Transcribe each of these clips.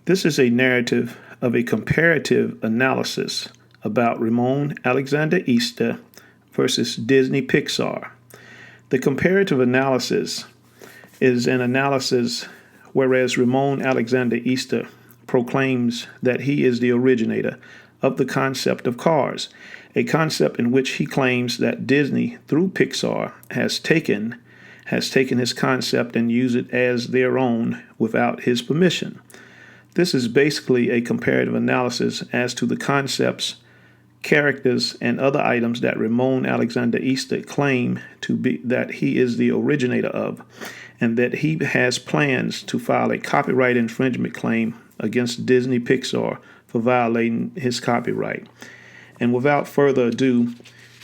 This is a narrative of a comparative analysis about Ramon Alexander Easter versus Disney Pixar. The comparative analysis is an analysis whereas Ramon Alexander Easter proclaims that he is the originator of the concept of cars, a concept in which he claims that Disney, through Pixar, has taken his concept and used it as their own without his permission. This is basically a comparative analysis as to the concepts, characters, and other items that Ramon Alexander Easter claimed to be that he is the originator of, and that he has plans to file a copyright infringement claim against Disney Pixar for violating his copyright. And without further ado,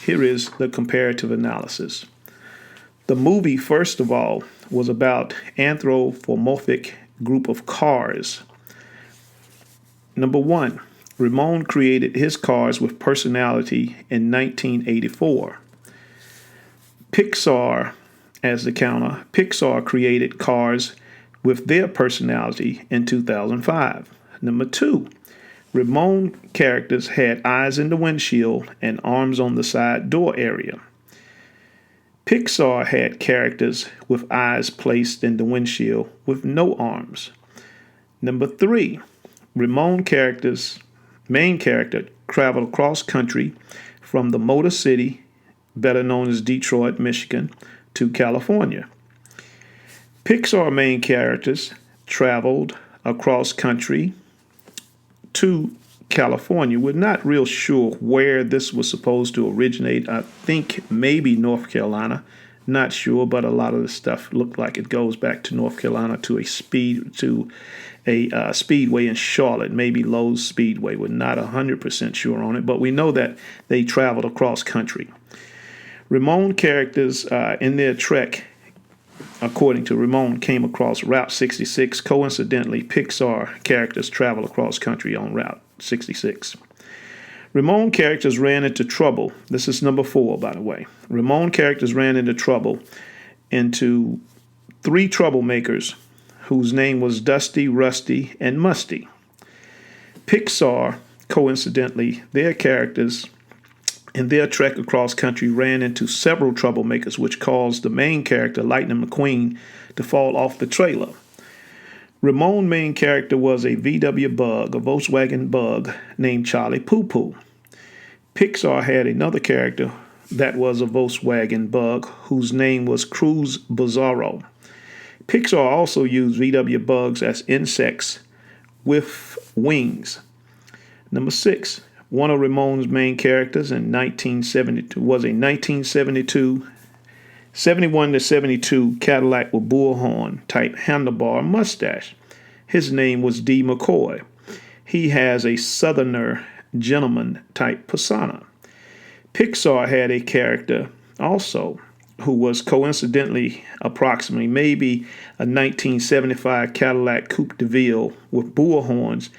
here is the comparative analysis. The movie, first of all, was about anthropomorphic group of cars. Number one, Ramon created his cars with personality in 1984. Pixar, as the counter, Pixar created cars with their personality in 2005. Number two, Ramon characters had eyes in the windshield and arms on the side door area. Pixar had characters with eyes placed in the windshield with no arms. Number three, Ramon main character traveled across country from the Motor City, better known as Detroit, Michigan, to California. Pixar main characters traveled across country to California. We're not real sure where this was supposed to originate. I think maybe North Carolina. Not sure, but a lot of the stuff looked like it goes back to North Carolina to a speedway in Charlotte, maybe Lowe's Speedway. We're not 100% sure on it, but we know that they traveled across country. Ramon characters in their trek, according to Ramon, came across Route 66. Coincidentally, Pixar characters travel across country on Route 66. Ramon characters ran into trouble. This is number 4, by the way. Ramon characters ran into into 3 troublemakers whose name was Dusty, Rusty, and Musty. Pixar, coincidentally, their characters in their trek across country ran into several troublemakers, which caused the main character, Lightning McQueen, to fall off the trailer. Ramon's main character was a VW Bug, a Volkswagen Bug, named Charlie Poo Poo. Pixar had another character that was a Volkswagen Bug, whose name was Cruz Bizarro. Pixar also used VW Bugs as insects with wings. Number 6. One of Ramon's main characters in 1972 was a 71 to 72 Cadillac with bullhorn type handlebar mustache. His name was D. McCoy. He has a southerner gentleman type persona. Pixar had a character also who was coincidentally approximately maybe a 1975 Cadillac Coupe de Ville with bullhorns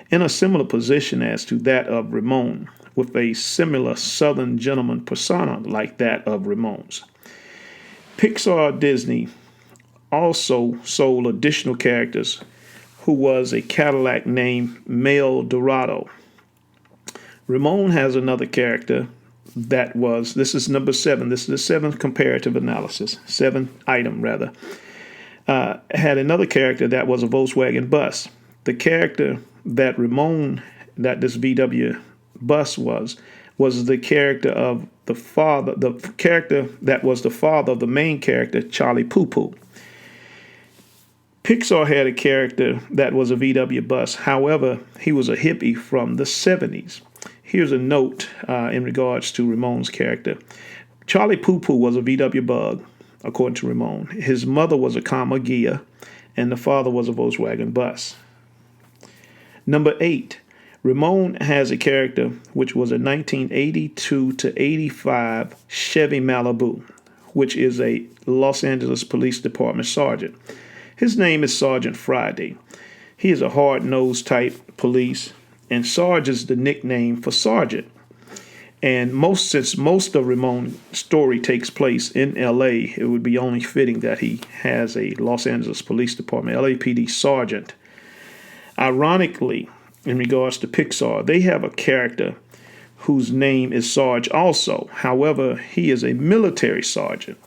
in a similar position as to that of Ramon, with a similar southern gentleman persona like that of Ramon's. Pixar Disney also sold additional characters who was a Cadillac named Mel Dorado. Ramon has another character that was, this is number 7, this is the 7th comparative analysis, 7th item rather, had another character that was a Volkswagen bus. The character that this VW bus was the character of the character that was the father of the main character, Charlie Poo Poo. Pixar had a character that was a VW bus. However, he was a hippie from the 70s. Here's a note in regards to Ramon's character. Charlie Poo Poo was a VW Bug, according to Ramon. His mother was a Comma Gia, and the father was a Volkswagen bus. Number 8, Ramon has a character which was a 1982 to 85 Chevy Malibu, which is a Los Angeles Police Department sergeant. His name is Sergeant Friday. He is a hard-nosed type police, and Sarge is the nickname for sergeant. And since most of Ramon's story takes place in L.A., it would be only fitting that he has a Los Angeles Police Department, LAPD sergeant Ironically, in regards to Pixar, they have a character whose name is Sarge also. However, he is a military sergeant.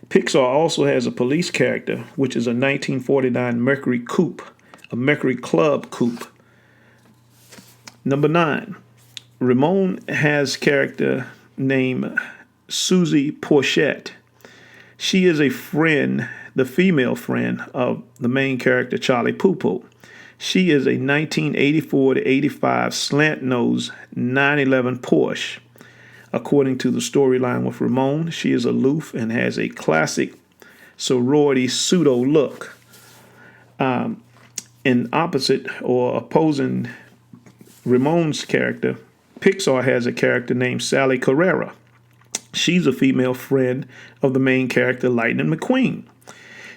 Pixar also has a police character, which is a 1949 Mercury coupe, a Mercury Club coupe. Number 9, Ramon has character named Susie Porchette. She is a friend, the female friend of the main character, Charlie Poo-Poo. She is a 1984 to 85 slant-nose 911 Porsche. According to the storyline with Ramon, she is aloof and has a classic sorority pseudo look. In opposite or opposing Ramon's character, Pixar has a character named Sally Carrera. She's a female friend of the main character, Lightning McQueen.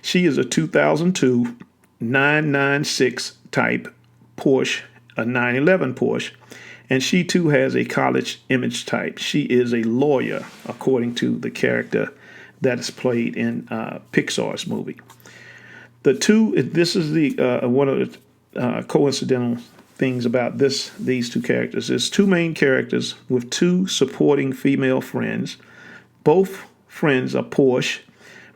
She is a 2002 996 type Porsche, a 911 Porsche, and she too has a college image type. She is a lawyer, according to the character that is played in Pixar's movie. This is the one of the coincidental things about these two characters. There's two main characters with two supporting female friends. Both friends are Porsche.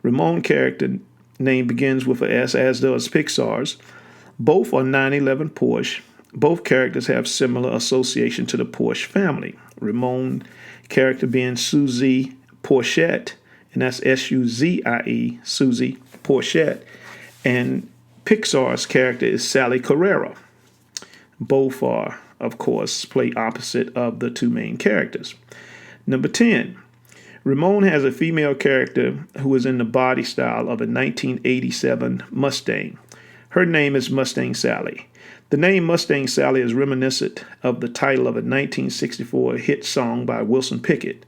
Ramon's character name begins with a S, as does Pixar's. Both are 911 Porsche. Both characters have similar association to the Porsche family. Ramon's character being Susie Porchette, and that's Suzie, Susie Porchette. And Pixar's character is Sally Carrera. Both are, of course, play opposite of the two main characters. Number 10, Ramon has a female character who is in the body style of a 1987 Mustang. Her name is Mustang Sally. The name Mustang Sally is reminiscent of the title of a 1964 hit song by Wilson Pickett.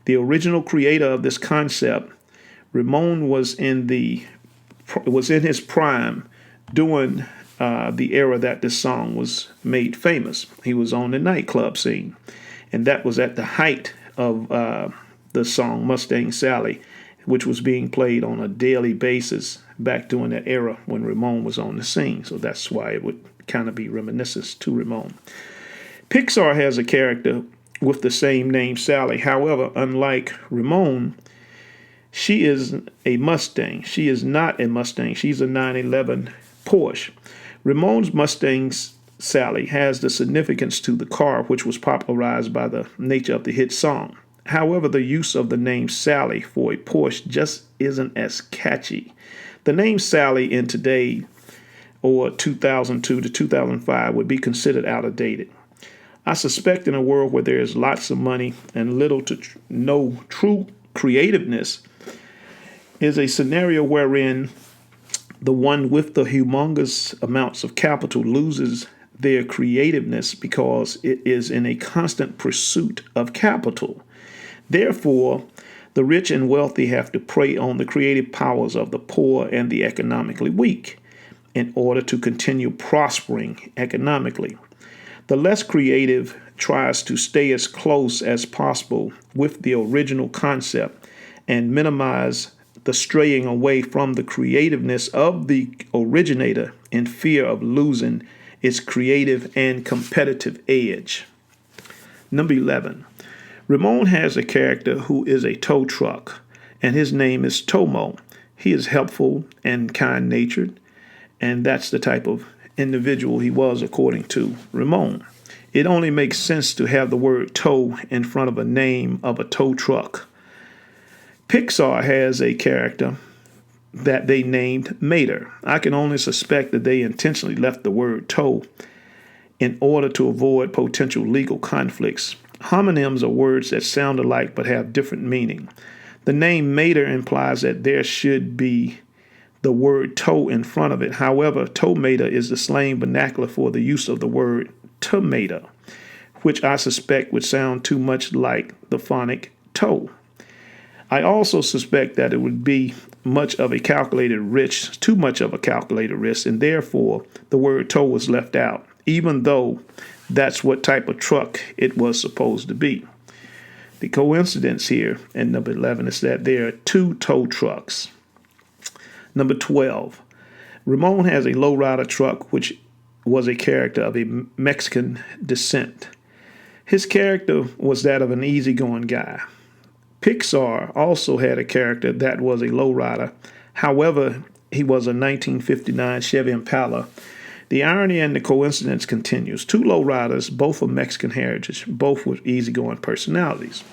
The original creator of this concept, Ramon was in his prime during the era that this song was made famous. He was on the nightclub scene, and that was at the height of the song Mustang Sally, which was being played on a daily basis back during that era when Ramon was on the scene. So that's why it would kind of be reminiscent to Ramon. Pixar has a character with the same name, Sally. However, unlike Ramon, she is a Mustang. She is not a Mustang. She's a 911 Porsche. Ramon's Mustang Sally has the significance to the car, which was popularized by the nature of the hit song. However, the use of the name Sally for a Porsche just isn't as catchy. The name Sally in today, or 2002 to 2005, would be considered outdated. I suspect in a world where there is lots of money and little to no true creativeness is a scenario wherein the one with the humongous amounts of capital loses their creativeness because it is in a constant pursuit of capital. Therefore, the rich and wealthy have to prey on the creative powers of the poor and the economically weak in order to continue prospering economically. The less creative tries to stay as close as possible with the original concept and minimize the straying away from the creativeness of the originator in fear of losing its creative and competitive edge. Number 11. Ramon has a character who is a tow truck, and his name is Tomo. He is helpful and kind-natured, and that's the type of individual he was according to Ramon. It only makes sense to have the word tow in front of a name of a tow truck. Pixar has a character that they named Mater. I can only suspect that they intentionally left the word tow in order to avoid potential legal conflicts. Homonyms are words that sound alike but have different meaning. The name Mater implies that there should be the word tow in front of it. However, tomato is the slang vernacular for the use of the word tomato, which I suspect would sound too much like the phonic toe. I also suspect that it would be too much of a calculated risk, and therefore the word tow was left out, even though that's what type of truck it was supposed to be. The coincidence here in number 11 is that there are two tow trucks. Number 12, Ramon has a lowrider truck, which was a character of a Mexican descent. His character was that of an easygoing guy. Pixar also had a character that was a lowrider. However, he was a 1959 Chevy Impala. The irony and the coincidence continues. Two lowriders, both of Mexican heritage, both with easygoing personalities.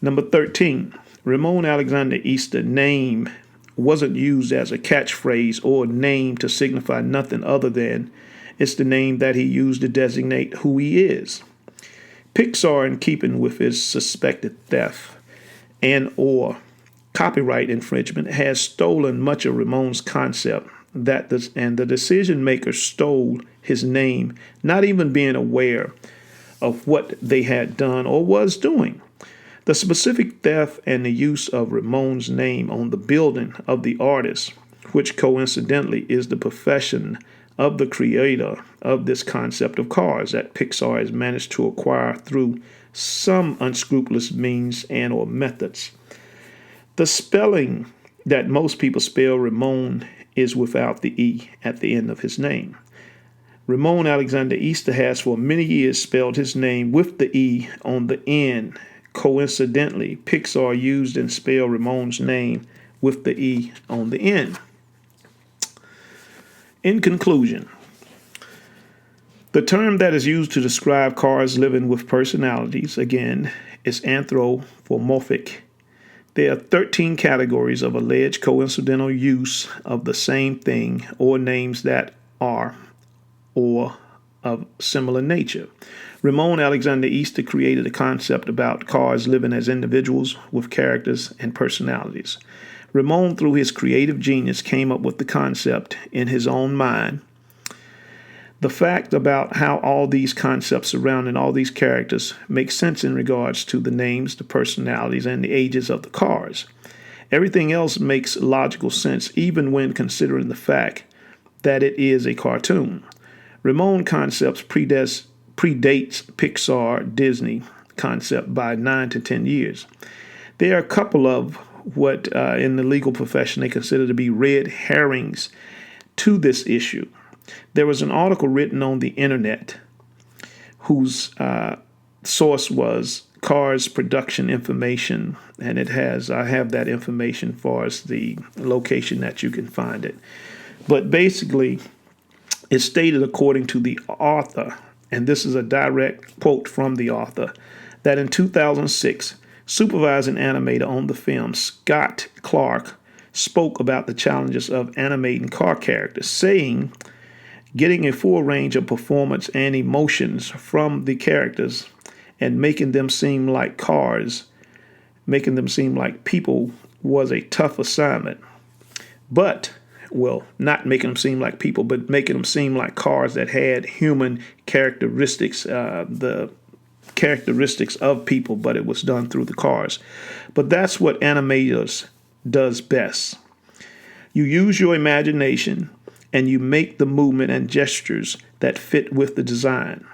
Number 13, Ramon Alexander Easter's name wasn't used as a catchphrase or name to signify nothing other than it's the name that he used to designate who he is. Pixar, in keeping with his suspected theft and or copyright infringement, has stolen much of Ramon's concept and the decision maker stole his name, not even being aware of what they had done or was doing. The specific theft and the use of Ramon's name on the building of the artist, which coincidentally is the profession of the creator of this concept of cars that Pixar has managed to acquire through some unscrupulous means and or methods. The spelling that most people spell Ramon is without the E at the end of his name. Ramon Alexander Easter has for many years spelled his name with the E on the end. Coincidentally, Pixar used and spelled Ramon's name with the E on the end. In conclusion, the term that is used to describe cars living with personalities, again, is anthropomorphic. There are 13 categories of alleged coincidental use of the same thing or names that are or of similar nature. Ramon Alexander Easter created a concept about cars living as individuals with characters and personalities. Ramon, through his creative genius, came up with the concept in his own mind. The fact about how all these concepts surrounding all these characters make sense in regards to the names, the personalities, and the ages of the cars. Everything else makes logical sense, even when considering the fact that it is a cartoon. Ramon concepts predates Pixar Disney concept by 9 to 10 years. There are a couple of what in the legal profession they consider to be red herrings to this issue. There was an article written on the internet whose source was Cars Production Information, and I have that information as far as the location that you can find it. But basically, it stated, according to the author, and this is a direct quote from the author, that in 2006, supervising animator on the film, Scott Clark, spoke about the challenges of animating car characters, saying, getting a full range of performance and emotions from the characters and making them seem like cars, making them seem like people was a tough assignment. But, well, not making them seem like people, but making them seem like cars that had human characteristics, the characteristics of people, but it was done through the cars. But that's what animators does best. You use your imagination and you make the movement and gestures that fit with the design.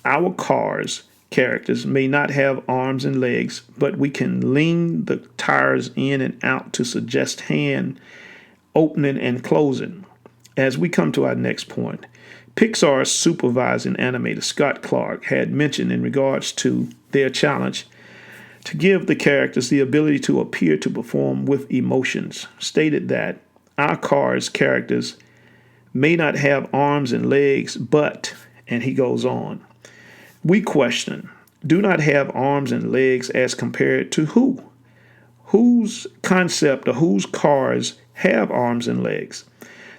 Our cars characters may not have arms and legs, but we can lean the tires in and out to suggest hand opening and closing. As we come to our next point, Pixar's supervising animator Scott Clark had mentioned in regards to their challenge to give the characters the ability to appear to perform with emotions, stated that our cars characters may not have arms and legs, but, and he goes on, we question, do not have arms and legs as compared to who? Whose concept or whose cars have arms and legs?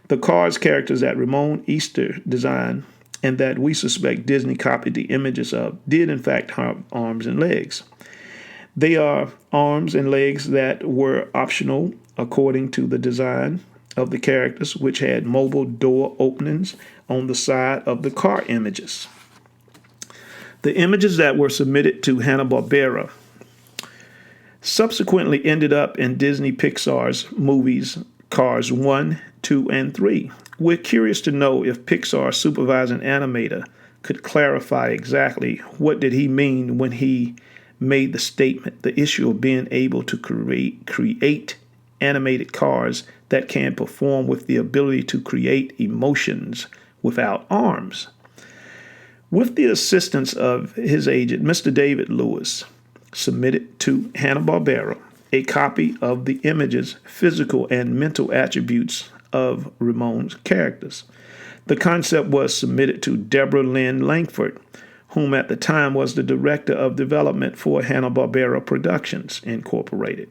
The cars characters that Ramon Easter designed and that we suspect Disney copied the images of did in fact have arms and legs. They are arms and legs that were optional according to the design of the characters, which had mobile door openings on the side of the car images. The images that were submitted to Hanna-Barbera subsequently ended up in Disney Pixar's movies Cars 1, 2, and 3. We're curious to know if Pixar's supervising animator could clarify exactly what did he mean when he made the statement, the issue of being able to create animated cars that can perform with the ability to create emotions without arms. With the assistance of his agent, Mr. David Lewis submitted to Hanna-Barbera a copy of the images, physical and mental attributes of Ramon's characters. The concept was submitted to Deborah Lynn Langford, whom at the time was the director of development for Hanna-Barbera Productions, Incorporated.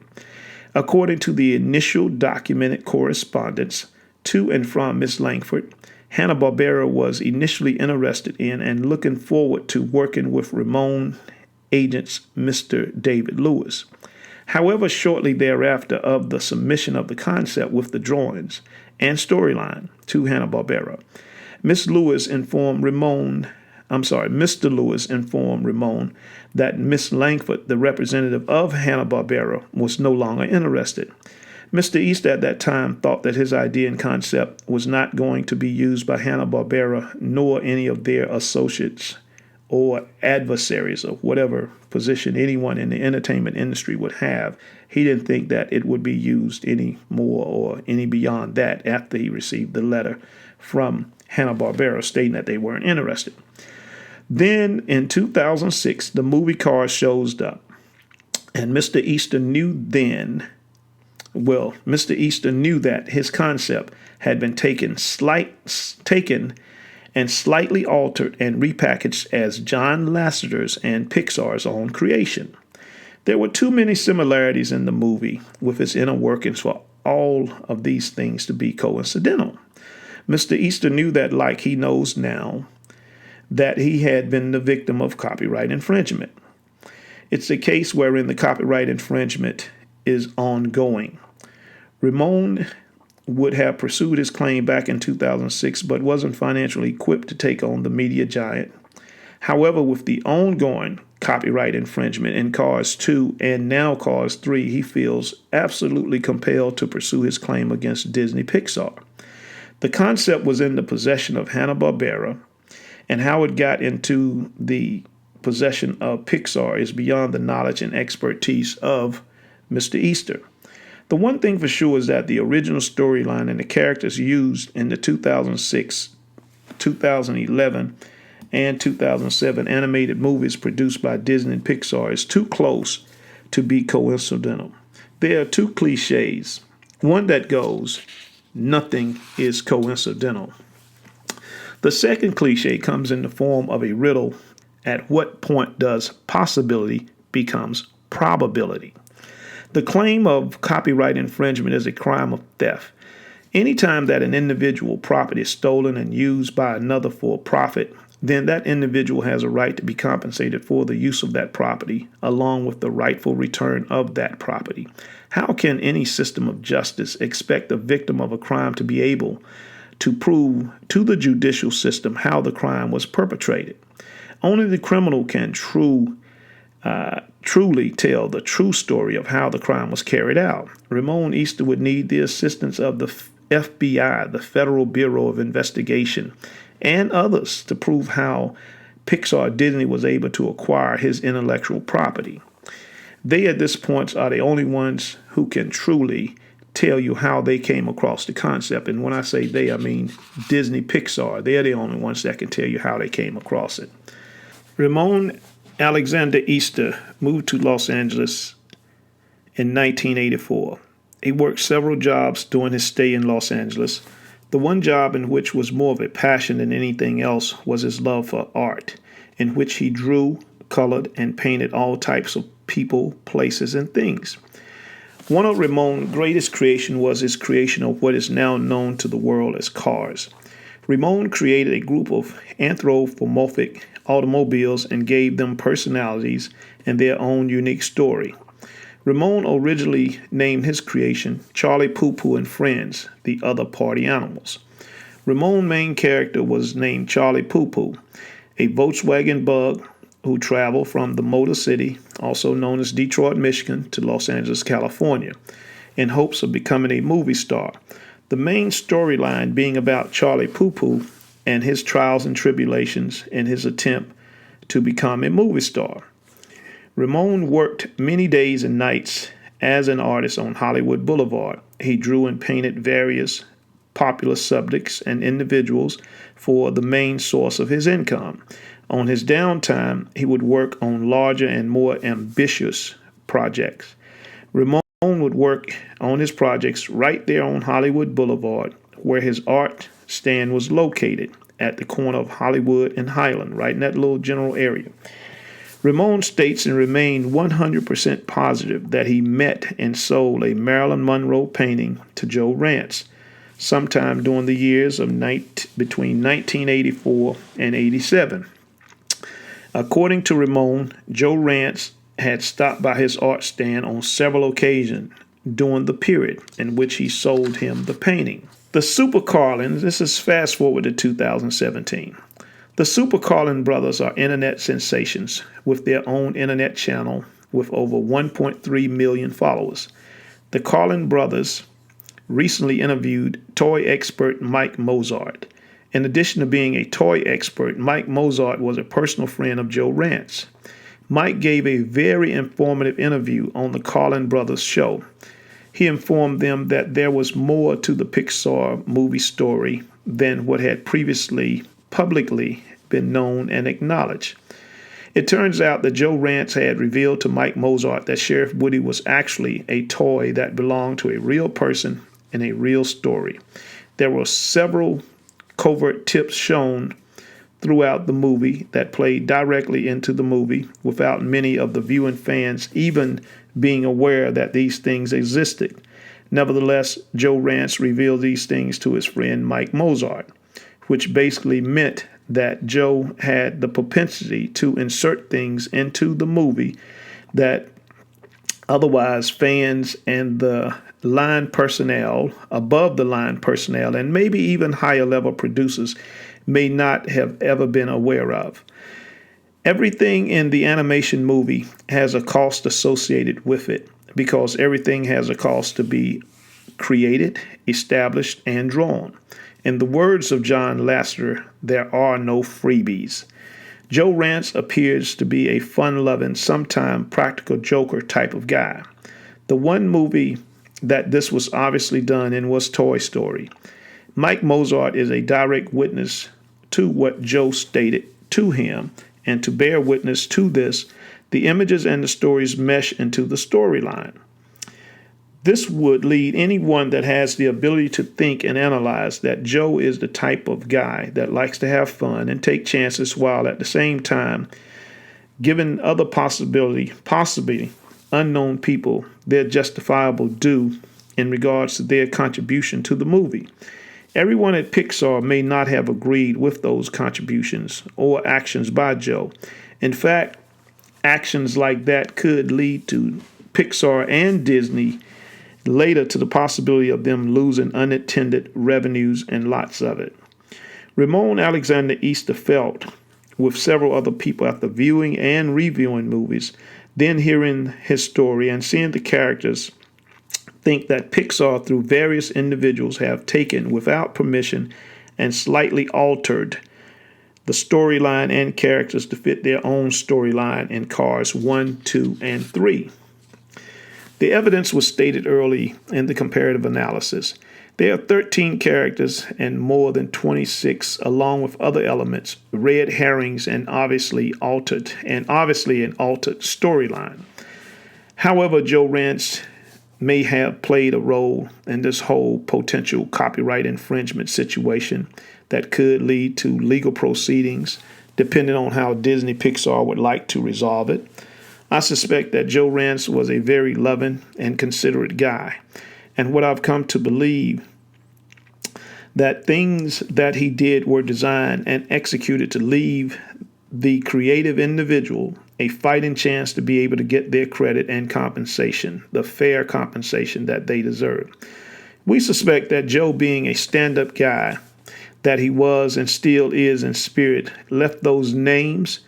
According to the initial documented correspondence to and from Ms. Langford, Hanna-Barbera was initially interested in and looking forward to working with Ramon agents Mr. David Lewis. However, shortly thereafter of the submission of the concept with the drawings and storyline to Hanna-Barbera, Mr. Lewis informed Ramon that Miss Langford, the representative of Hanna-Barbera, was no longer interested. Mr. Easter at that time thought that his idea and concept was not going to be used by Hanna-Barbera nor any of their associates or adversaries of whatever position anyone in the entertainment industry would have. He didn't think that it would be used any more or any beyond that after he received the letter from Hanna-Barbera stating that they weren't interested. Then in 2006, the movie Cars shows up, and Mr. Easter knew that his concept had been taken and slightly altered and repackaged as John Lasseter's and Pixar's own creation. There were too many similarities in the movie with its inner workings for all of these things to be coincidental. Mr. Easter knew that, like he knows now, that he had been the victim of copyright infringement. It's a case wherein the copyright infringement is ongoing. Ramon would have pursued his claim back in 2006, but wasn't financially equipped to take on the media giant. However, with the ongoing copyright infringement in Cars 2 and now Cars 3, he feels absolutely compelled to pursue his claim against Disney Pixar. The concept was in the possession of Hanna-Barbera, and how it got into the possession of Pixar is beyond the knowledge and expertise of Mr. Easter. The one thing for sure is that the original storyline and the characters used in the 2006, 2011, and 2007 animated movies produced by Disney and Pixar is too close to be coincidental. There are two cliches. One that goes, nothing is coincidental. The second cliche comes in the form of a riddle. At what point does possibility becomes probability? The claim of copyright infringement is a crime of theft. Anytime that an individual property is stolen and used by another for profit, then that individual has a right to be compensated for the use of that property, along with the rightful return of that property. How can any system of justice expect the victim of a crime to be able to prove to the judicial system how the crime was perpetrated? Only the criminal can truly tell the true story of how the crime was carried out. Ramon Easter would need the assistance of the FBI, the Federal Bureau of Investigation, and others to prove how Pixar Disney was able to acquire his intellectual property. They at this point are the only ones who can truly tell you how they came across the concept. And when I say they, I mean Disney Pixar. They're the only ones that can tell you how they came across it. Ramon Alexander Easter moved to Los Angeles in 1984. He worked several jobs during his stay in Los Angeles. The one job in which was more of a passion than anything else was his love for art, in which he drew, colored, and painted all types of people, places, and things. One of Ramon's greatest creations was his creation of what is now known to the world as cars. Ramon created a group of anthropomorphic automobiles and gave them personalities and their own unique story. Ramon originally named his creation Charlie Poo Poo and Friends, the other party animals. Ramon's main character was named Charlie Poo Poo, a Volkswagen Bug who traveled from the Motor City, also known as Detroit, Michigan, to Los Angeles, California, in hopes of becoming a movie star. The main storyline being about Charlie Poo Poo and his trials and tribulations in his attempt to become a movie star. Ramon worked many days and nights as an artist on Hollywood Boulevard. He drew and painted various popular subjects and individuals for the main source of his income. On his downtime, he would work on larger and more ambitious projects. Ramon would work on his projects right there on Hollywood Boulevard, where his art stand was located at the corner of Hollywood and Highland, right in that little general area. Ramon states and remained 100% positive that he met and sold a Marilyn Monroe painting to Joe Rance sometime during the years of between 1984 and 87. According to Ramon, Joe Rance had stopped by his art stand on several occasions during the period in which he sold him the painting. The Super Carlins, this is fast forward to 2017. The Super Carlin brothers are internet sensations with their own internet channel with over 1.3 million followers. The Carlin brothers recently interviewed toy expert Mike Mozart. In addition to being a toy expert, Mike Mozart was a personal friend of Joe Rance. Mike gave a very informative interview on the Carlin brothers show. He informed them that there was more to the Pixar movie story than what had previously publicly been known and acknowledged. It turns out that Joe Rance had revealed to Mike Mozart that Sheriff Woody was actually a toy that belonged to a real person in a real story. There were several covert tips shown throughout the movie that played directly into the movie without many of the viewing fans even being aware that these things existed. Nevertheless, Joe Rance revealed these things to his friend Mike Mozart, which basically meant that Joe had the propensity to insert things into the movie that otherwise fans and the line personnel, above the line personnel, and maybe even higher level producers may not have ever been aware of. Everything in the animation movie has a cost associated with it because everything has a cost to be created, established, and drawn. In the words of John Lasseter, there are no freebies. Joe Rance appears to be a fun-loving, sometime practical joker type of guy. The one movie that this was obviously done in was Toy Story. Mike Mozart is a direct witness to what Joe stated to him, and to bear witness to this, the images and the stories mesh into the storyline. This would lead anyone that has the ability to think and analyze that Joe is the type of guy that likes to have fun and take chances while at the same time giving other possibly unknown people their justifiable due in regards to their contribution to the movie. Everyone at Pixar may not have agreed with those contributions or actions by Joe. In fact, actions like that could lead to Pixar and Disney later to the possibility of them losing unintended revenues and lots of it. Ramon Alexander Easter felt, with several other people after viewing and reviewing movies, then hearing his story and seeing the characters, think that Pixar, through various individuals, have taken without permission and slightly altered the storyline and characters to fit their own storyline in Cars 1, 2, and 3. The evidence was stated early in the comparative analysis. There are 13 characters and more than 26, along with other elements, red herrings, and obviously an altered storyline. However, Joe Rance may have played a role in this whole potential copyright infringement situation that could lead to legal proceedings, depending on how Disney Pixar would like to resolve it. I suspect that Joe Rance was a very loving and considerate guy. And what I've come to believe, that things that he did were designed and executed to leave the creative individual a fighting chance to be able to get their credit and compensation, the fair compensation that they deserve. We suspect that Joe, being a stand-up guy that he was and still is in spirit, left those names,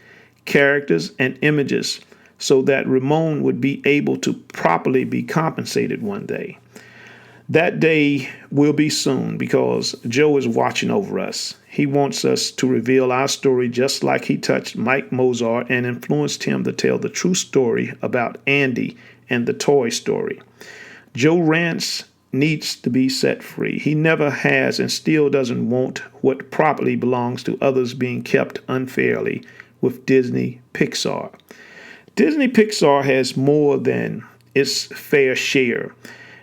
characters, and images so that Ramon would be able to properly be compensated one day. That day will be soon because Joe is watching over us. He wants us to reveal our story just like he touched Mike Mozart and influenced him to tell the true story about Andy and the Toy Story. Joe Rance needs to be set free. He never has and still doesn't want what properly belongs to others being kept unfairly with Disney Pixar. Disney Pixar has more than its fair share,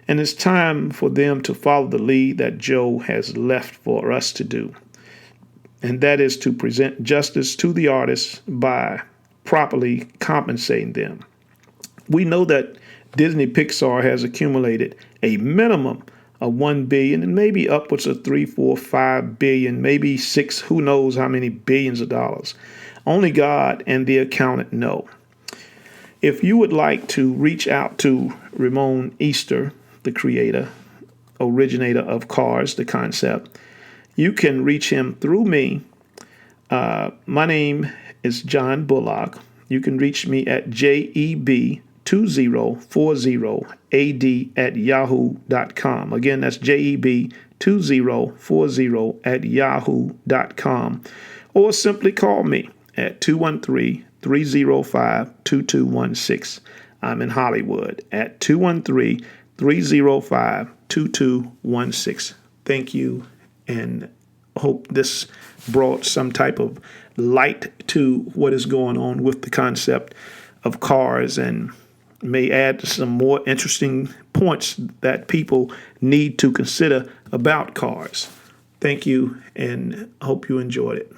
and it's time for them to follow the lead that Joe has left for us to do. And that is to present justice to the artists by properly compensating them. We know that Disney Pixar has accumulated a minimum of $1 billion and maybe upwards of 3, 4, 5 billion, maybe 6, who knows how many billions of dollars. Only God and the accountant know. If you would like to reach out to Ramon Easter, the creator, originator of Cars, the concept, you can reach him through me. My name is John Bullock. You can reach me at jeb2040ad@yahoo.com. Again, that's jeb2040@yahoo.com. Or simply call me at 213-305-2216. I'm in Hollywood at 213-305-2216. Thank you, and hope this brought some type of light to what is going on with the concept of cars and may add some more interesting points that people need to consider about cars. Thank you, and hope you enjoyed it.